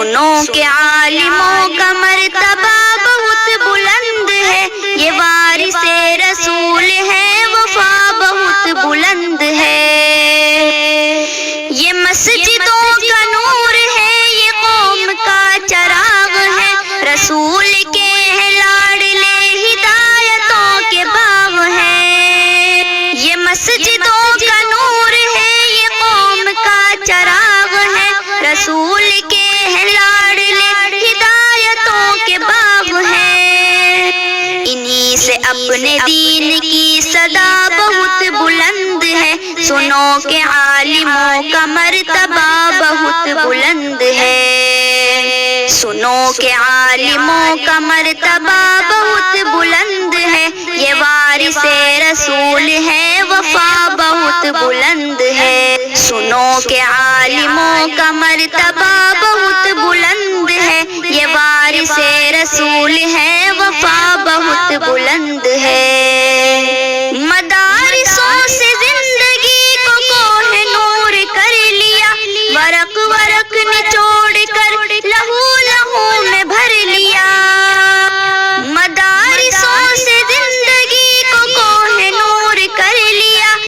سنو کہ عالموں کا مرتبہ بہت بلند ہے، یہ وارث رسول ہے، وفا بہت بلند ہے۔ یہ مسجدوں کا نور ہے، یہ قوم کا چراغ ہے، رسول کے ہیں لاڈلے، ہدایتوں کے باغ ہیں۔ یہ مسجدوں کا نور ہے، یہ قوم کا چراغ ہے، رسول کے ہیں لاڈلے، ہدایتوں کے باغ ہیں۔ انہی سے اپنے دین کی صدا بہت بلند ہے، سنو کہ عالموں کا مرتبہ بہت بلند ہے۔ سنو کہ عالموں کا مرتبہ بہت بلند ہے، یہ وارث رسول ہے، وفا بہت بلند ہے۔ سنو کہ عالموں کا مرتبہ